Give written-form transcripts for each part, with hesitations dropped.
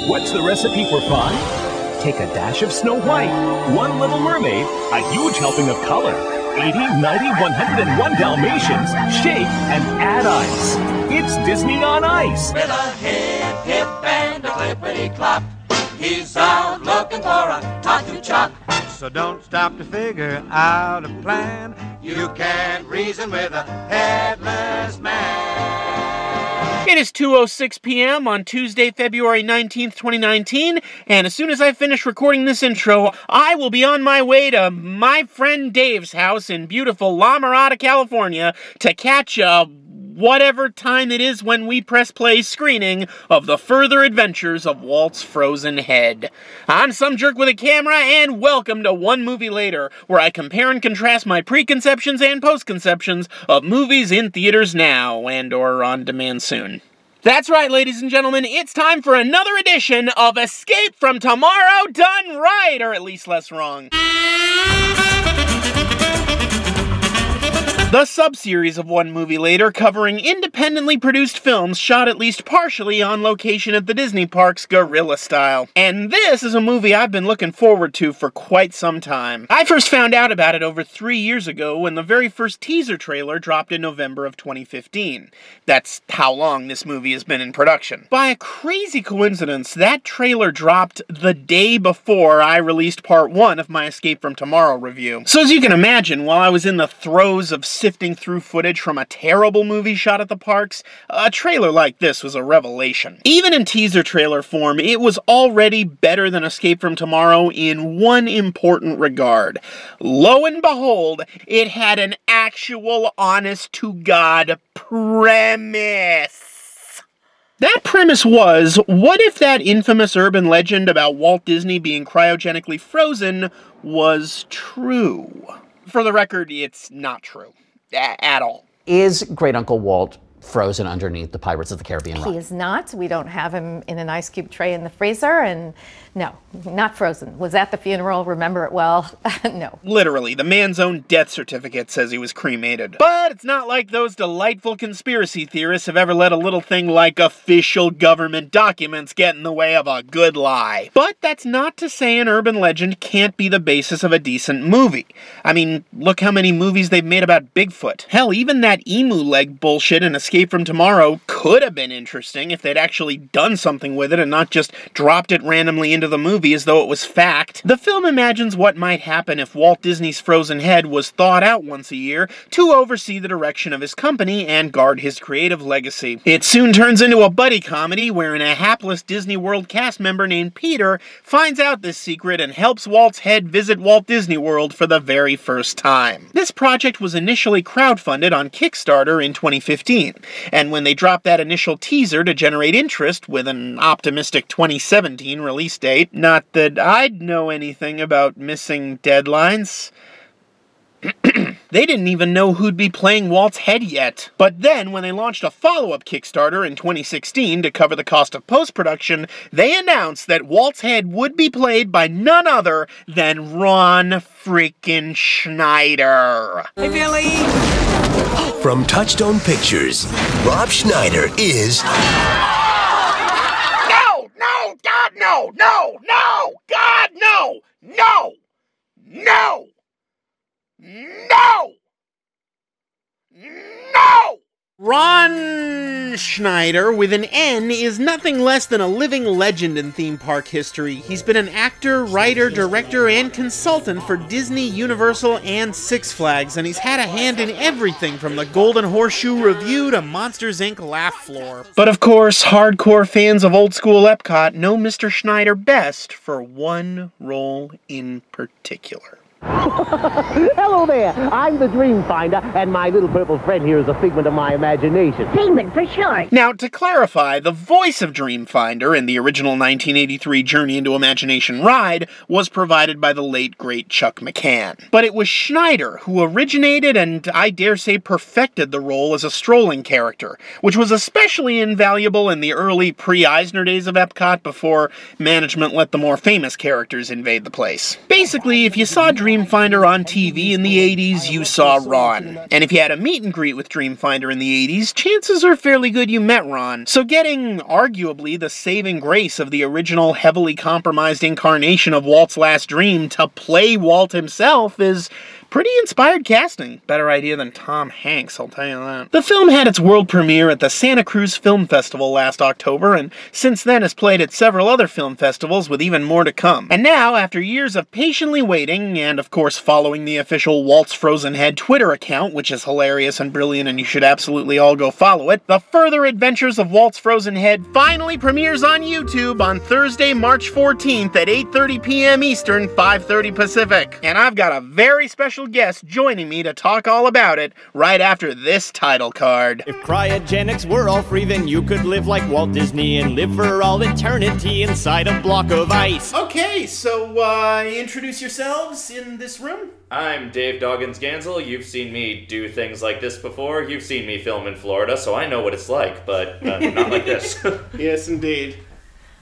What's the recipe for fun? Take a dash of Snow White, one Little Mermaid, a huge helping of color, 80, 90, 101 Dalmatians, shake and add ice. It's Disney on Ice. With a hip, hip, and a clippity-clop, he's out looking for a tattoo chop. So don't stop to figure out a plan. You can't reason with a headless man. It is 2:06 p.m. on Tuesday, February 19th, 2019, and as soon as I finish recording this intro, I will be on my way to my friend Dave's house in beautiful La Mirada, California, to catch a whatever time it is when we press play screening of the further adventures of Walt's frozen head. I'm some jerk with a camera, and welcome to One Movie Later, where I compare and contrast my preconceptions and postconceptions of movies in theaters now and or on demand soon. That's right, ladies and gentlemen, it's time for another edition of Escape from Tomorrow done right, or at least less wrong. The sub-series of One Movie Later, covering independently produced films shot at least partially on location at the Disney parks guerrilla style. And this is a movie I've been looking forward to for quite some time. I first found out about it over 3 years ago when the very first teaser trailer dropped in November of 2015. That's how long this movie has been in production. By a crazy coincidence, that trailer dropped the day before I released part 1 of my Escape from Tomorrow review. So as you can imagine, while I was in the throes of sifting through footage from a terrible movie shot at the parks, a trailer like this was a revelation. Even in teaser trailer form, it was already better than Escape from Tomorrow in one important regard. Lo and behold, it had an actual honest-to-God premise. That premise was, what if that infamous urban legend about Walt Disney being cryogenically frozen was true? For the record, it's not true. At all. Is Great Uncle Walt frozen underneath the Pirates of the Caribbean ride? He is not. We don't have him in an ice cube tray in the freezer, and no, not frozen. Was at the funeral, remember it well. No. Literally, the man's own death certificate says he was cremated. But it's not like those delightful conspiracy theorists have ever let a little thing like official government documents get in the way of a good lie. But that's not to say an urban legend can't be the basis of a decent movie. I mean, look how many movies they've made about Bigfoot. Hell, even that emu leg bullshit in Escape from Tomorrow could have been interesting if they'd actually done something with it and not just dropped it randomly into the movie as though it was fact. The film imagines what might happen if Walt Disney's frozen head was thawed out once a year to oversee the direction of his company and guard his creative legacy. It soon turns into a buddy comedy wherein a hapless Disney World cast member named Peter finds out this secret and helps Walt's head visit Walt Disney World for the very first time. This project was initially crowdfunded on Kickstarter in 2015. And when they dropped that initial teaser to generate interest with an optimistic 2017 release date, not that I'd know anything about missing deadlines, they didn't even know who'd be playing Walt's head yet. But then, when they launched a follow-up Kickstarter in 2016 to cover the cost of post-production, they announced that Walt's head would be played by none other than Ron freaking Schneider. Hey, Billy! From Touchstone Pictures, Rob Schneider is... No! No! God, no! No! No! God, no! No! No! No! No! Ron Schneider, with an N, is nothing less than a living legend in theme park history. He's been an actor, writer, director, and consultant for Disney, Universal, and Six Flags, and he's had a hand in everything from the Golden Horseshoe Revue to Monsters, Inc. Laugh Floor. But of course, hardcore fans of old-school Epcot know Mr. Schneider best for one role in particular. Hello there, I'm the Dream Finder, and my little purple friend here is a figment of my imagination. Figment for short. Now, to clarify, the voice of Dream Finder in the original 1983 Journey into Imagination ride was provided by the late, great Chuck McCann. But it was Schneider who originated and, I dare say, perfected the role as a strolling character, which was especially invaluable in the early pre-Eisner days of Epcot before management let the more famous characters invade the place. Basically, if you saw Dream Dreamfinder on TV in the 80s, you saw Ron. And if you had a meet and greet with Dreamfinder in the 80s, chances are fairly good you met Ron. So getting, arguably, the saving grace of the original heavily compromised incarnation of Walt's last dream to play Walt himself is pretty inspired casting. Better idea than Tom Hanks, I'll tell you that. The film had its world premiere at the Santa Cruz Film Festival last October, and since then has played at several other film festivals with even more to come. And now, after years of patiently waiting, and of course following the official Walt's Frozen Head Twitter account, which is hilarious and brilliant and you should absolutely all go follow it, The Further Adventures of Walt's Frozen Head finally premieres on YouTube on Thursday, March 14th at 8:30 p.m. Eastern, 5:30 Pacific. And I've got a very special guest joining me to talk all about it right after this title card. If cryogenics were all free, then you could live like Walt Disney and live for all eternity inside a block of ice. Okay, so introduce yourselves in this room. I'm Dave Doggins Gansel. You've seen me do things like this before. You've seen me film in Florida, so I know what it's like, but not like this. Yes, indeed.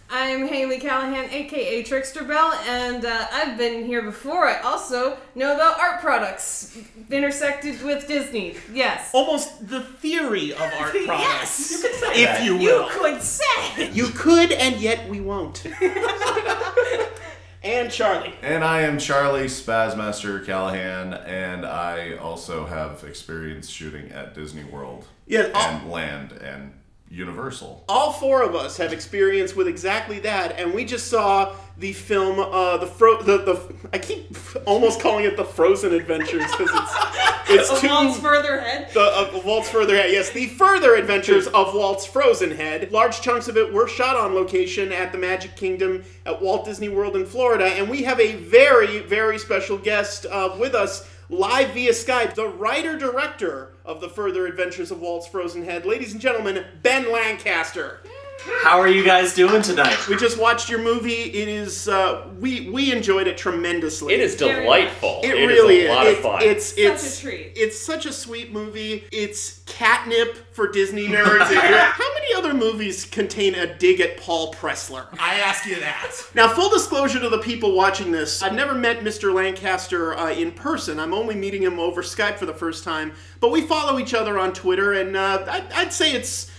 I'm Haley Callahan, aka Trickster Bell, and I've been here before. I also know about art products intersected with Disney. Yes. Almost the theory of art products. Yes. You could say if you will. You could say. You could, and yet we won't. And Charlie. And I am Charlie Spazmaster Callahan, and I also have experience shooting at Disney World and Land and Universal. All four of us have experience with exactly that, and we just saw the film, I keep almost calling it the Frozen Adventures because it's too... Walt's Further Head? Walt's Further Head, yes. The Further Adventures of Walt's Frozen Head. Large chunks of it were shot on location at the Magic Kingdom at Walt Disney World in Florida, and we have a very, very special guest with us live via Skype, the writer-director of The Further Adventures of Walt's Frozen Head. Ladies and gentlemen, Ben Lancaster. How are you guys doing tonight? We just watched your movie. It is, we enjoyed it tremendously. It is delightful. It really is a lot of fun. It's such a treat. It's such a sweet movie. It's catnip for Disney nerds. How many other movies contain a dig at Paul Pressler? I ask you that. Now, full disclosure to the people watching this, I've never met Mr. Lancaster in person. I'm only meeting him over Skype for the first time. But we follow each other on Twitter, and I'd say it's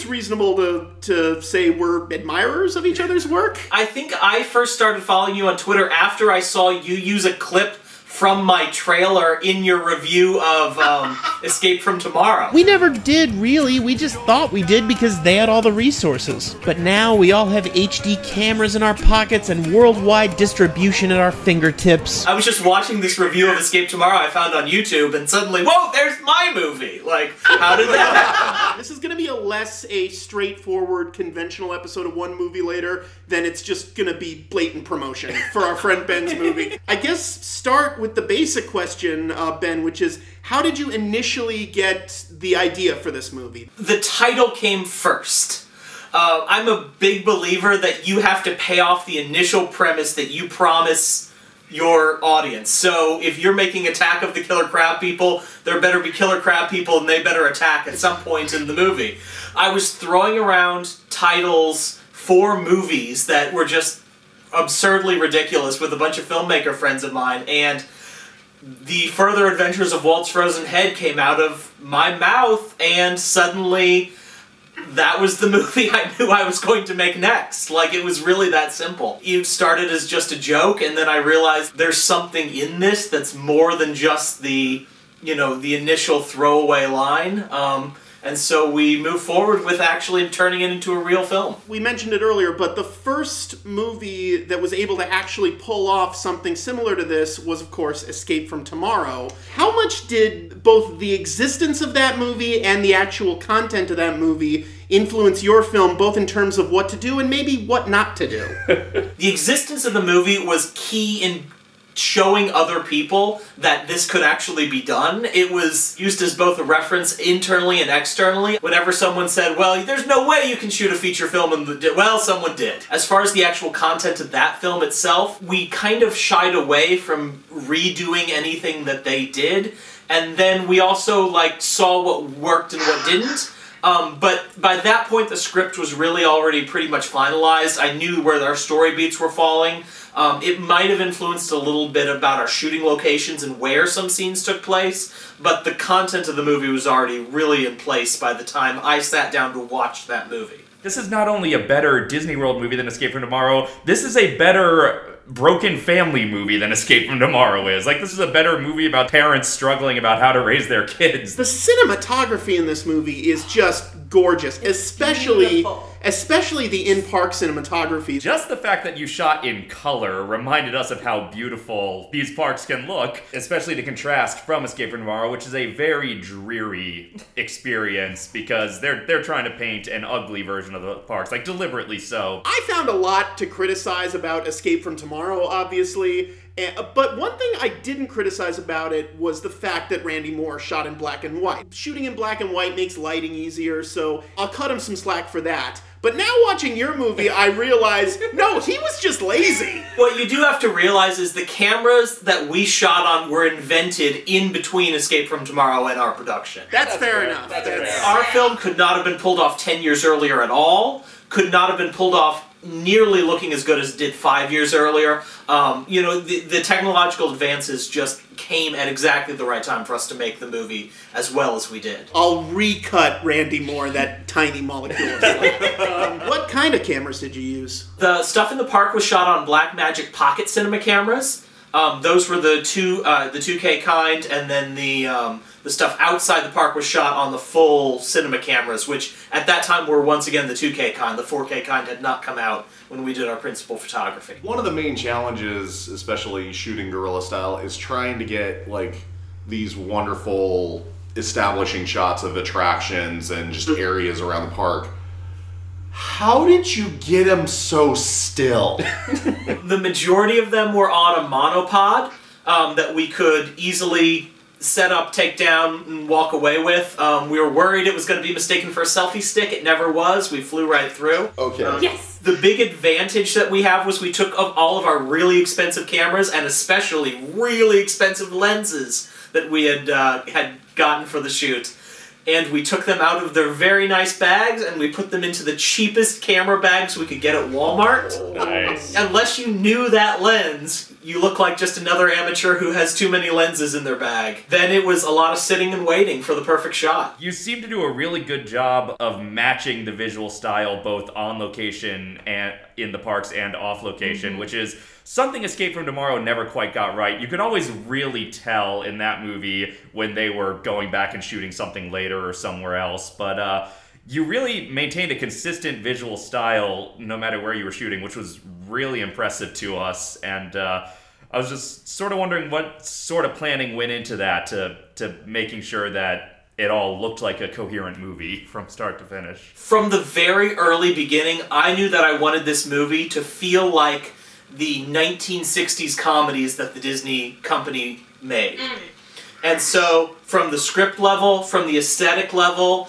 reasonable to say we're admirers of each other's work. I think I first started following you on Twitter after I saw you use a clip from my trailer in your review of Escape from Tomorrow. We never did, really. We just thought we did because they had all the resources. But now we all have HD cameras in our pockets and worldwide distribution at our fingertips. I was just watching this review of Escape Tomorrow I found on YouTube, and suddenly, whoa, there's my movie! Like, how did that happen? This is going to be a straightforward, conventional episode of One Movie Later than it's just going to be blatant promotion for our friend Ben's movie. I guess start with the basic question, Ben, which is, how did you initially get the idea for this movie? The title came first. I'm a big believer that you have to pay off the initial premise that you promise your audience. So if you're making Attack of the Killer Crab People, there better be killer crab people and they better attack at some point in the movie. I was throwing around titles for movies that were just absurdly ridiculous with a bunch of filmmaker friends of mine, and The Further Adventures of Walt's Frozen Head came out of my mouth, and suddenly that was the movie I knew I was going to make next. Like, it was really that simple. It started as just a joke, and then I realized there's something in this that's more than just the, the initial throwaway line. And so we move forward with actually turning it into a real film. We mentioned it earlier, but the first movie that was able to actually pull off something similar to this was, of course, Escape from Tomorrow. How much did both the existence of that movie and the actual content of that movie influence your film, both in terms of what to do and maybe what not to do? The existence of the movie was key in showing other people that this could actually be done. It was used as both a reference internally and externally. Whenever someone said, well, there's no way you can shoot a feature film, and well, someone did. As far as the actual content of that film itself, we kind of shied away from redoing anything that they did, and then we also saw what worked and what didn't. But by that point, the script was really already pretty much finalized. I knew where our story beats were falling. It might have influenced a little bit about our shooting locations and where some scenes took place, but the content of the movie was already really in place by the time I sat down to watch that movie. This is not only a better Disney World movie than Escape from Tomorrow, this is a better broken family movie than Escape from Tomorrow is. Like, this is a better movie about parents struggling about how to raise their kids. The cinematography in this movie is just gorgeous, especially the in-park cinematography. Just the fact that you shot in color reminded us of how beautiful these parks can look, especially to contrast from Escape from Tomorrow, which is a very dreary experience because they're trying to paint an ugly version of the parks, like deliberately so. I found a lot to criticize about Escape from Tomorrow, obviously. But one thing I didn't criticize about it was the fact that Randy Moore shot in black and white. Shooting in black and white makes lighting easier, so I'll cut him some slack for that. But now watching your movie, I realize, no, he was just lazy. What you do have to realize is the cameras that we shot on were invented in between Escape from Tomorrow and our production. That's fair enough. Our film could not have been pulled off 10 years earlier at all, could not have been pulled off nearly looking as good as it did 5 years earlier. You know, the technological advances just came at exactly the right time for us to make the movie as well as we did. I'll recut Randy Moore, that tiny molecule. What kind of cameras did you use? The stuff in the park was shot on Blackmagic Pocket Cinema cameras. Those were the 2K kind, and then the stuff outside the park was shot on the full cinema cameras, which at that time were once again the 2K kind. The 4K kind had not come out when we did our principal photography. One of the main challenges, especially shooting guerrilla style, is trying to get like these wonderful establishing shots of attractions and just areas around the park. How did you get them so still? The majority of them were on a monopod that we could easily set up, take down, and walk away with. We were worried it was going to be mistaken for a selfie stick. It never was. We flew right through. Okay. Yes! The big advantage that we have was we took all of our really expensive cameras and especially really expensive lenses that we had gotten for the shoot. And we took them out of their very nice bags and we put them into the cheapest camera bags we could get at Walmart. Nice. Unless you knew that lens, you look like just another amateur who has too many lenses in their bag. Then it was a lot of sitting and waiting for the perfect shot. You seem to do a really good job of matching the visual style both on location and in the parks and off location, which is something Escape from Tomorrow never quite got right. You could always really tell in that movie when they were going back and shooting something later or somewhere else, but you really maintained a consistent visual style no matter where you were shooting, which was really impressive to us, and I was just sort of wondering what sort of planning went into that to making sure that it all looked like a coherent movie from start to finish. From the very early beginning, I knew that I wanted this movie to feel like the 1960s comedies that the Disney company made. And so, from the script level, from the aesthetic level,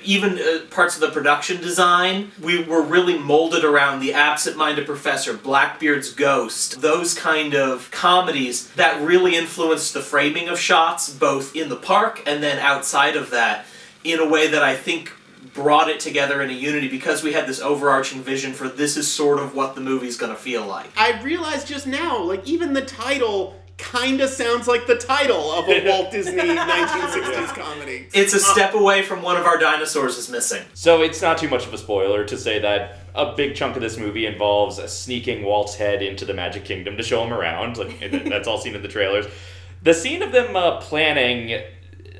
even parts of the production design, we were really molded around The Absent-Minded Professor, Blackbeard's Ghost, those kind of comedies that really influenced the framing of shots, both in the park and then outside of that, in a way that I think brought it together in a unity because we had this overarching vision for this is sort of what the movie's gonna feel like. I realized just now, like, even the title kinda sounds like the title of a Walt Disney 1960s comedy. It's a step away from one of our dinosaurs is missing. So it's not too much of a spoiler to say that a big chunk of this movie involves sneaking Walt's head into the Magic Kingdom to show him around. Like, that's all seen in the trailers. The scene of them planning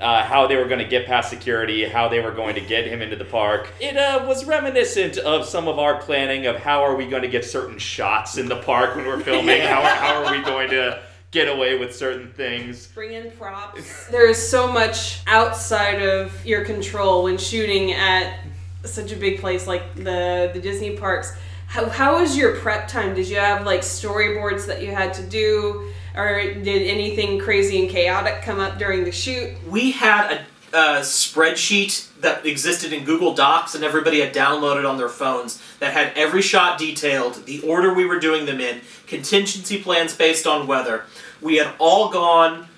how they were going to get past security, how they were going to get him into the park. It was reminiscent of some of our planning of how are we going to get certain shots in the park when we're filming, how are we going to get away with certain things. Bring in props. There is so much outside of your control when shooting at such a big place like the Disney parks. How was your prep time? Did you have like storyboards that you had to do? Or did anything crazy and chaotic come up during the shoot? We had a spreadsheet that existed in Google Docs and everybody had downloaded on their phones that had every shot detailed, the order we were doing them in, contingency plans based on weather. We had all gone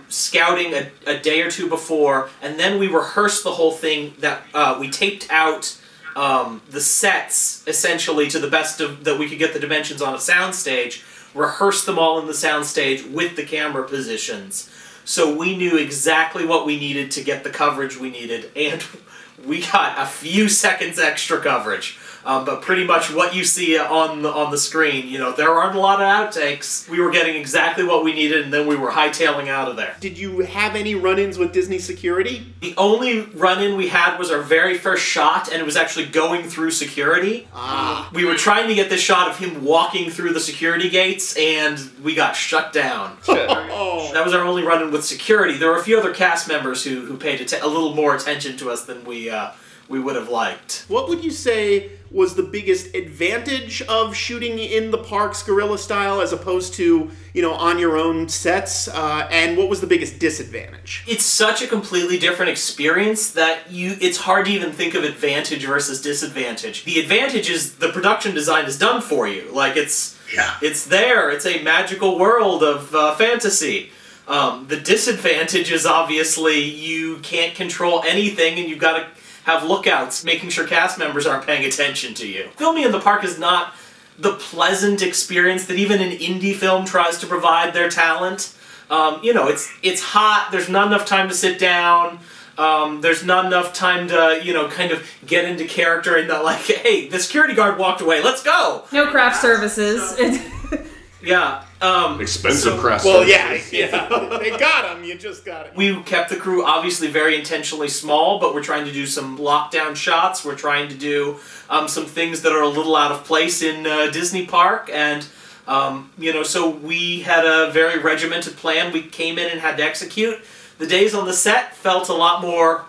scouting a day or two before, and then we rehearsed the whole thing that we taped out the sets, essentially, to the best of that we could get the dimensions on a soundstage, rehearsed them all in the soundstage with the camera positions. So we knew exactly what we needed to get the coverage we needed, and we got a few seconds extra coverage. But pretty much what you see on the screen, you know, there aren't a lot of outtakes. We were getting exactly what we needed, and then we were hightailing out of there. Did you have any run-ins with Disney security? The only run-in we had was our very first shot, and it was actually going through security. We were trying to get this shot of him walking through the security gates, and we got shut down. That was our only run-in with security. There were a few other cast members who paid a little more attention to us than we would have liked. What would you say was the biggest advantage of shooting in the parks guerrilla style as opposed to, you know, on your own sets? And what was the biggest disadvantage? It's such a completely different experience that it's hard to even think of advantage versus disadvantage. The advantage is the production design is done for you. Like, it's there. It's a magical world of fantasy. The disadvantage is obviously you can't control anything, and you've got to have lookouts, making sure cast members aren't paying attention to you. Filming in the park is not the pleasant experience that even an indie film tries to provide their talent. You know, it's hot, there's not enough time to sit down, there's not enough time to, you know, kind of get into character and not like, hey, the security guard walked away, let's go! No craft services. Yeah. Expensive craft services. Yeah. They got him, you just got it. We kept the crew obviously very intentionally small, but we're trying to do some lockdown shots. We're trying to do some things that are a little out of place in Disney Park, and you know, so we had a very regimented plan we came in and had to execute. The days on the set felt a lot more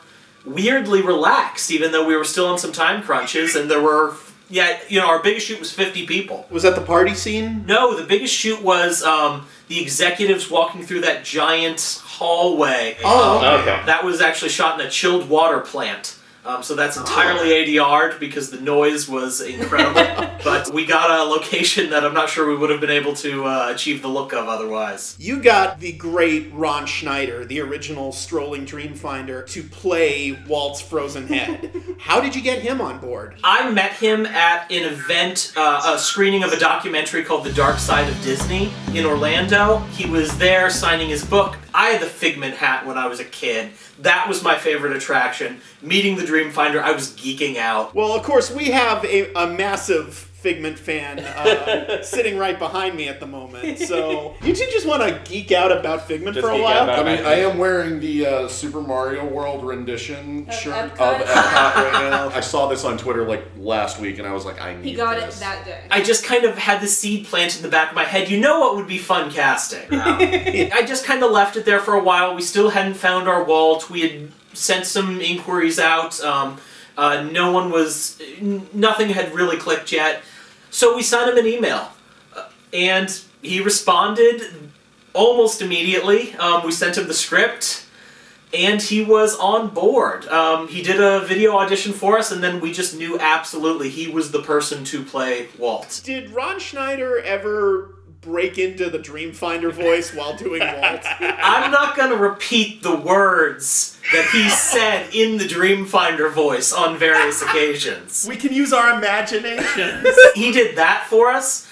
weirdly relaxed, even though we were still on some time crunches, and there were... Yeah, you know, our biggest shoot was 50 people. Was that the party scene? No, the biggest shoot was the executives walking through that giant hallway. Okay. That was actually shot in a chilled water plant. So that's entirely ADR'd because the noise was incredible. But we got a location that I'm not sure we would have been able to achieve the look of otherwise. You got the great Ron Schneider, the original strolling dreamfinder, to play Walt's frozen head. How did you get him on board? I met him at an event, a screening of a documentary called The Dark Side of Disney in Orlando. He was there signing his book. I had the Figment hat when I was a kid. That was my favorite attraction. Meeting the Dreamfinder, I was geeking out. Well, of course, we have a massive Figment fan sitting right behind me at the moment. So, you two just want to geek out about Figment for a while? I mean, I am wearing the Super Mario World rendition shirt of Epcot right now. I saw this on Twitter like last week, and I was like, I need this. He got it that day. I just kind of had the seed planted in the back of my head. You know what would be fun casting? I just kind of left it there for a while. We still hadn't found our Walt. We had sent some inquiries out. Nothing had really clicked yet. So we sent him an email, and he responded almost immediately. We sent him the script, and he was on board. He did a video audition for us, and then we just knew absolutely he was the person to play Walt. Did Ron Schneider ever break into the Dreamfinder voice while doing Walt? I'm not going to repeat the words that he said in the Dreamfinder voice on various occasions. We can use our imaginations. He did that for us.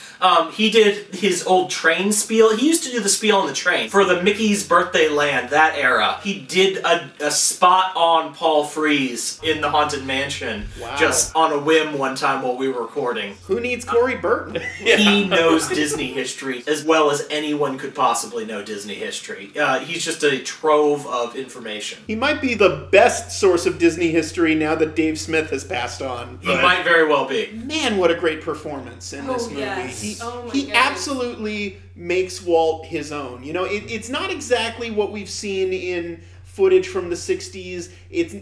He did his old train spiel. He used to do the spiel on the train for the Mickey's Birthday Land, that era. He did a spot on Paul Frees in the Haunted Mansion, just on a whim one time while we were recording. Who needs Corey Burton? He knows Disney history as well as anyone could possibly know Disney history. He's just a trove of information. He might be the best source of Disney history now that Dave Smith has passed on. He might very well be. Man, what a great performance in this movie. Yes. He absolutely makes Walt his own. You know, it's not exactly what we've seen in footage from the 60s. It's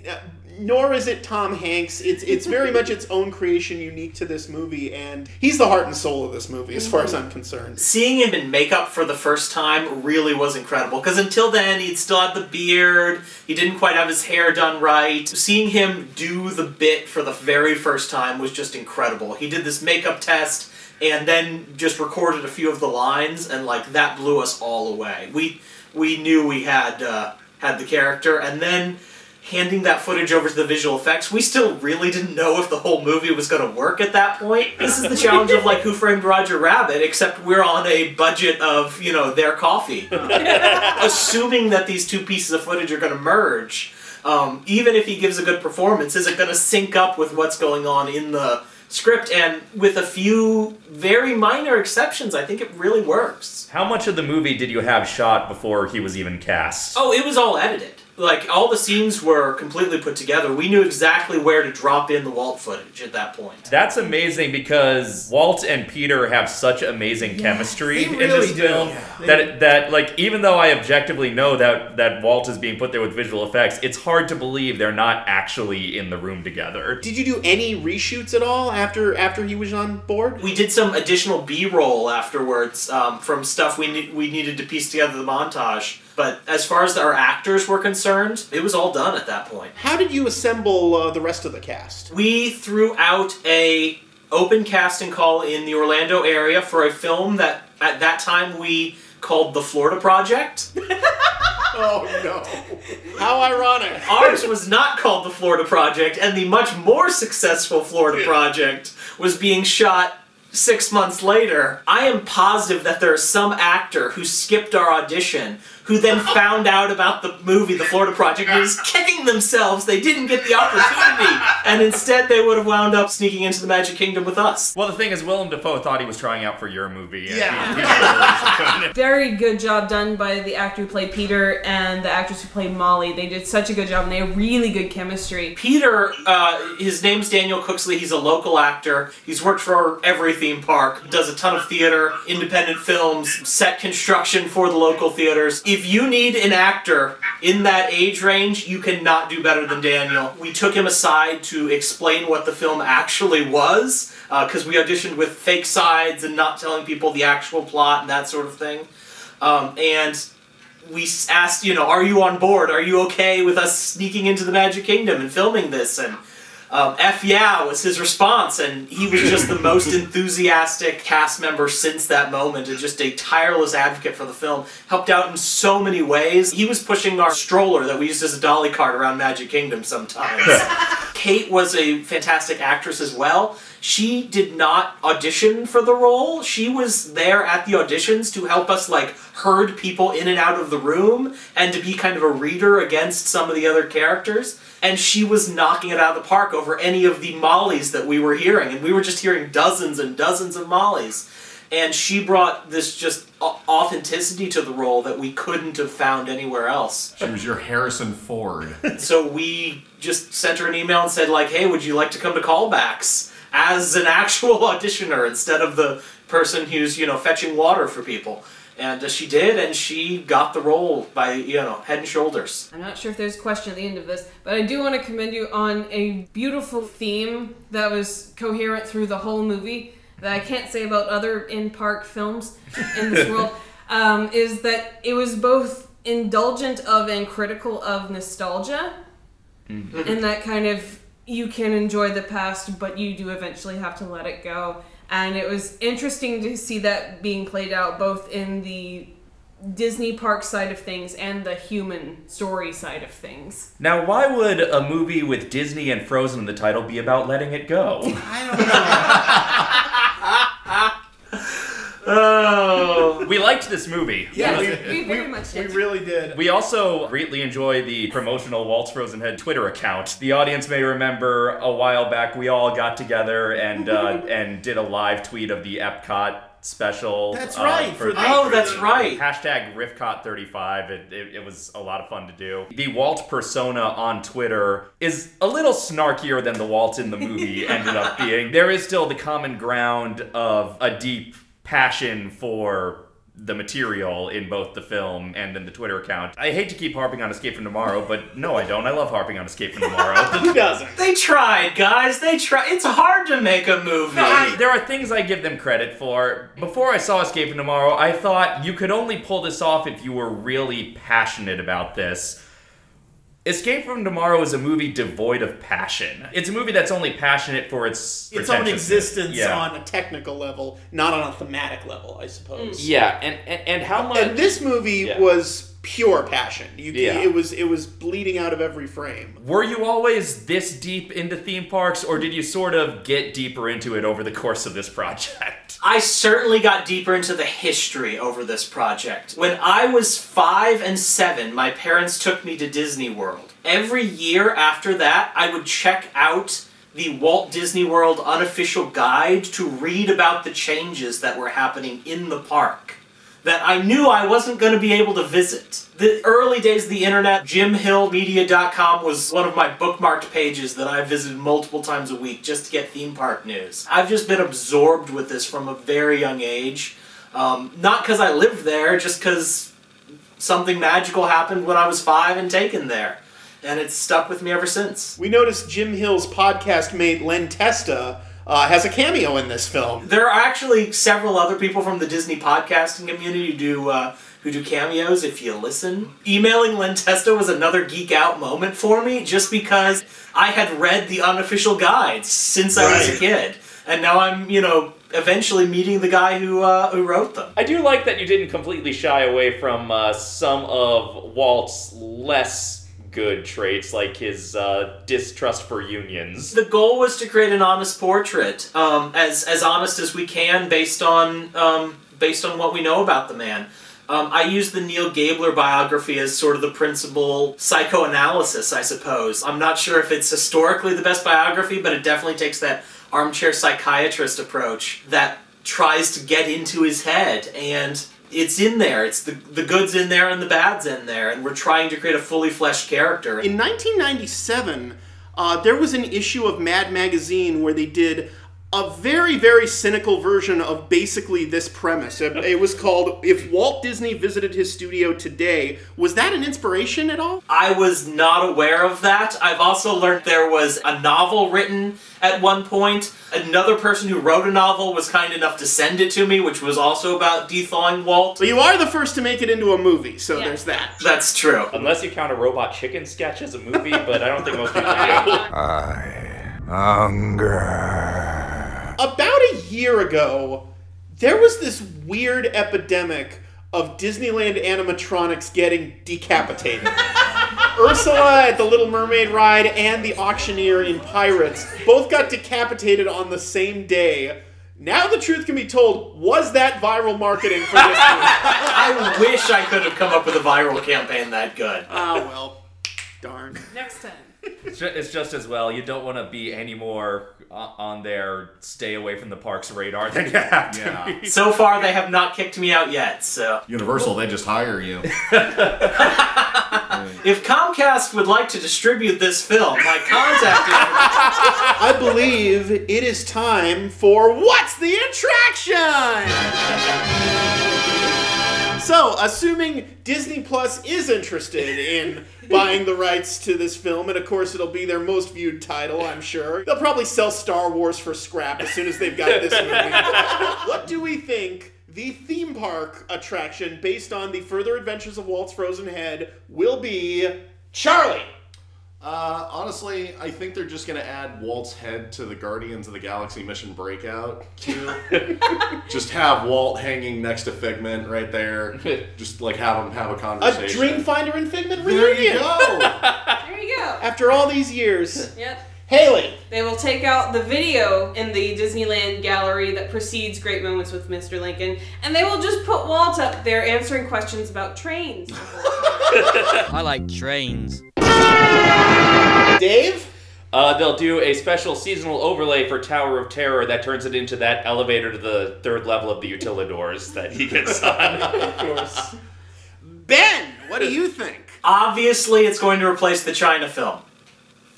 nor is it Tom Hanks. It's very much its own creation, unique to this movie, and he's the heart and soul of this movie as far as I'm concerned. Seeing him in makeup for the first time really was incredible, because until then he'd still had the beard, he didn't quite have his hair done right. Seeing him do the bit for the very first time was just incredible. He did this makeup test and then just recorded a few of the lines, and like that blew us all away. We knew we had the character, and then handing that footage over to the visual effects, we still really didn't know if the whole movie was going to work at that point. This is the challenge of like Who Framed Roger Rabbit, except we're on a budget of, you know, their coffee. Assuming that these two pieces of footage are going to merge, even if he gives a good performance, is it going to sync up with what's going on in the script? And with a few very minor exceptions, I think it really works. How much of the movie did you have shot before he was even cast? Oh, it was all edited. Like, all the scenes were completely put together. We knew exactly where to drop in the Walt footage at that point. That's amazing because Walt and Peter have such amazing chemistry in this film that like, even though I objectively know that Walt is being put there with visual effects, it's hard to believe they're not actually in the room together. Did you do any reshoots at all after he was on board? We did some additional B-roll afterwards from stuff we needed to piece together the montage. But as far as our actors were concerned, it was all done at that point. How did you assemble the rest of the cast? We threw out a open casting call in the Orlando area for a film that at that time we called The Florida Project. Oh no. How ironic. Ours was not called The Florida Project, and the much more successful Florida Project was being shot 6 months later. I am positive that there is some actor who skipped our audition who then found out about the movie, The Florida Project, and is kicking themselves they didn't get the opportunity, and instead they would have wound up sneaking into the Magic Kingdom with us. Well, the thing is, Willem Dafoe thought he was trying out for your movie. Yeah. Very good job done by the actor who played Peter and the actress who played Molly. They did such a good job, and they have really good chemistry. Peter, his name's Daniel Cooksley. He's a local actor. He's worked for every theme park, does a ton of theater, independent films, set construction for the local theaters. If you need an actor in that age range, you cannot do better than Daniel. We took him aside to explain what the film actually was, because we auditioned with fake sides and not telling people the actual plot and that sort of thing. And we asked, you know, are you on board? Are you okay with us sneaking into the Magic Kingdom and filming this? And F yeah was his response, and he was just the most enthusiastic cast member since that moment, and just a tireless advocate for the film. Helped out in so many ways. He was pushing our stroller that we used as a dolly cart around Magic Kingdom sometimes. Kate was a fantastic actress as well. She did not audition for the role. She was there at the auditions to help us, like, herd people in and out of the room and to be kind of a reader against some of the other characters. And she was knocking it out of the park over any of the Mollies that we were hearing. And we were just hearing dozens and dozens of Mollies. And she brought this just authenticity to the role that we couldn't have found anywhere else. She was your Harrison Ford. So we just sent her an email and said, like, hey, would you like to come to callbacks as an actual auditioner instead of the person who's, you know, fetching water for people? And she did, and she got the role by, you know, head and shoulders. I'm not sure if there's a question at the end of this, but I do want to commend you on a beautiful theme that was coherent through the whole movie that I can't say about other in-park films in this world, is that it was both indulgent of and critical of nostalgia, and that kind of, you can enjoy the past, but you do eventually have to let it go. And it was interesting to see that being played out both in the Disney park side of things and the human story side of things. Now, why would a movie with Disney and Frozen in the title be about letting it go? Oh, we liked this movie. Yeah, we very much did. We really did. We also greatly enjoy the promotional Walt's Frozen Head Twitter account. The audience may remember a while back we all got together and and did a live tweet of the Epcot special. That's right. That's right. Hashtag RIFCOT35. It was a lot of fun to do. The Walt persona on Twitter is a little snarkier than the Walt in the movie ended up being. There is still the common ground of a deep passion for the material in both the film and in the Twitter account. I hate to keep harping on Escape from Tomorrow, but no, I don't. I love harping on Escape from Tomorrow. Who doesn't? They tried, guys. They tried. It's hard to make a movie. There are things I give them credit for. Before I saw Escape from Tomorrow, I thought you could only pull this off if you were really passionate about this. Escape from Tomorrow is a movie devoid of passion. It's a movie that's only passionate for its own existence on a technical level, not on a thematic level, I suppose. Yeah, and how much... And this movie was pure passion. It was bleeding out of every frame. Were you always this deep into theme parks, or did you sort of get deeper into it over the course of this project? I certainly got deeper into the history over this project. When I was 5 and 7, my parents took me to Disney World. Every year after that, I would check out the Walt Disney World unofficial guide to read about the changes that were happening in the park that I knew I wasn't going to be able to visit. The early days of the internet, JimHillMedia.com was one of my bookmarked pages that I visited multiple times a week just to get theme park news. I've just been absorbed with this from a very young age. Not because I lived there, just because something magical happened when I was 5 and taken there. And it's stuck with me ever since. We noticed Jim Hill's podcast mate, Len Testa, has a cameo in this film. There are actually several other people from the Disney podcasting community who do cameos if you listen. Emailing Len Testa was another geek out moment for me, just because I had read the unofficial guides since I was a kid. And now I'm, eventually meeting the guy who wrote them. I do like that you didn't completely shy away from some of Walt's less good traits, like his distrust for unions. The goal was to create an honest portrait, as honest as we can, based on what we know about the man. I use the Neil Gabler biography as sort of the principal psychoanalysis, I suppose. I'm not sure if it's historically the best biography, but it definitely takes that armchair psychiatrist approach that tries to get into his head, and it's in there. It's the good's in there and the bad's in there, and we're trying to create a fully fleshed character. In 1997, there was an issue of Mad Magazine where they did a very, very cynical version of basically this premise. It was called, If Walt Disney Visited His Studio Today. Was that an inspiration at all? I was not aware of that. I've also learned there was a novel written at one point. Another person who wrote a novel was kind enough to send it to me, which was also about de-thawing Walt. But you are the first to make it into a movie, so there's that. That's true. Unless you count a Robot Chicken sketch as a movie, but I don't think most people do. I hunger. About a year ago, there was this weird epidemic of Disneyland animatronics getting decapitated. Ursula at the Little Mermaid ride and the auctioneer in Pirates both got decapitated on the same day. Now the truth can be told, was that viral marketing for this movie? I wish I could have come up with a viral campaign that good. Oh, well, darn. Next time. It's just as well. You don't want to be any more on their stay away from the park's radar than you have to be. So far, they have not kicked me out yet, so... Universal, they just hire you. If Comcast would like to distribute this film, my contact information... I believe it is time for What's the Attraction? So, assuming Disney Plus is interested in buying the rights to this film, and of course it'll be their most viewed title, I'm sure, they'll probably sell Star Wars for scrap as soon as they've got this movie. What do we think the theme park attraction based on the further adventures of Walt's Frozen Head will be? Charlie! Honestly, I think they're just going to add Walt's head to the Guardians of the Galaxy Mission Breakout, too. Just have Walt hanging next to Figment right there. Just, have him have a conversation. A Dreamfinder and Figment reunion! There you go! There you go. After all these years. Yep. Haley! They will take out the video in the Disneyland gallery that precedes Great Moments with Mr. Lincoln, and they will just put Walt up there answering questions about trains. I like trains. Dave? They'll do a special seasonal overlay for Tower of Terror that turns it into that elevator to the 3rd level of the Utilidors that he gets on. Of course. Ben, what do you think? Obviously, it's going to replace the China film.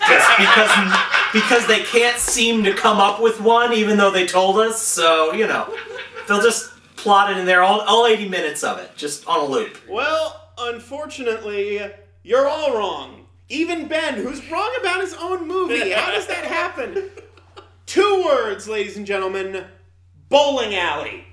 Just because they can't seem to come up with one, even though they told us, so, they'll just plot it in there, all 80 minutes of it, just on a loop. Well, unfortunately, you're all wrong. Even Ben, who's wrong about his own movie. How does that happen? 2 words, ladies and gentlemen. Bowling alley.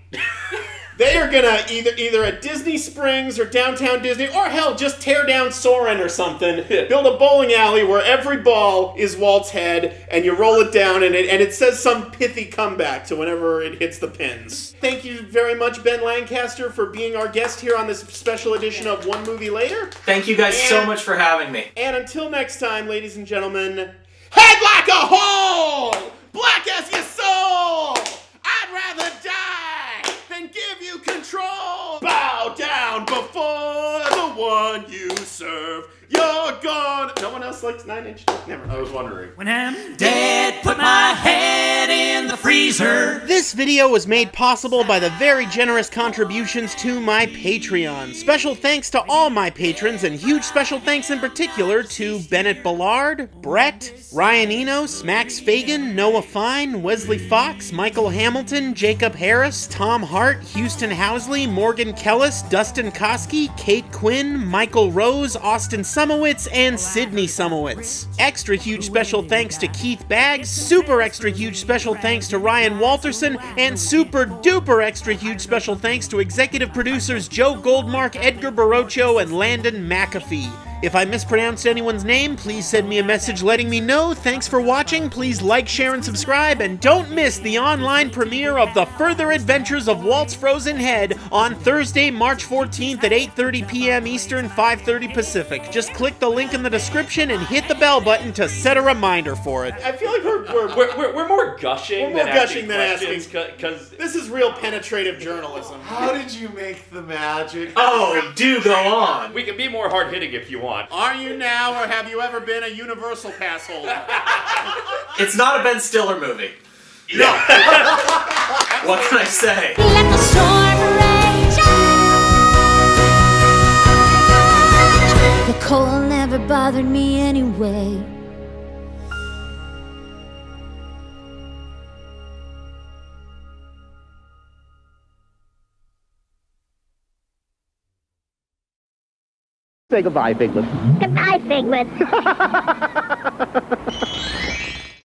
They are gonna either at Disney Springs or downtown Disney, or hell, just tear down Soarin' or something. Build a bowling alley where every ball is Walt's head, and you roll it down, and it says some pithy comeback to whenever it hits the pins. Thank you very much, Ben Lancaster, for being our guest here on this special edition of One Movie Later. Thank you guys so much for having me. And until next time, ladies and gentlemen, head like a hole, black as your soul. I'd rather die than give you control. Bow down before the one you serve. You're gone. No one else likes 9 Inch Nails? Never. I was wondering. When I'm dead, put my head in the freezer. This video was made possible by the very generous contributions to my Patreon. Special thanks to all my patrons, and huge special thanks in particular to Bennett Ballard, Brett, Ryan Enos, Max Fagan, Noah Fine, Wesley Fox, Michael Hamilton, Jacob Harris, Tom Hart, Houston Housley, Morgan Kellis, Dustin Koski, Kate Quinn, Michael Rose, Austin Sumowitz, and Sydney Sumowitz. Extra huge special thanks to Keith Baggs, super extra huge special thanks to Ryan Walterson, and super duper extra huge special thanks to executive producers Joe Goldmark, Edgar Barocho, and Landon McAfee. If I mispronounced anyone's name, please send me a message letting me know. Thanks for watching. Please like, share, and subscribe, and don't miss the online premiere of The Further Adventures of Walt's Frozen Head on Thursday, March 14th at 8:30 p.m. Eastern, 5:30 Pacific. Just click the link in the description and hit the bell button to set a reminder for it. I feel like We're more gushing than asking because this is real penetrative journalism. How did you make the magic? Oh, do go on. We can be more hard-hitting if you want. Are you now, or have you ever been a Universal Pass holder? It's not a Ben Stiller movie. No. What can I say? Let the storm rage. The cold never bothered me anyway. Say goodbye, Figlet. Goodbye, Figlet.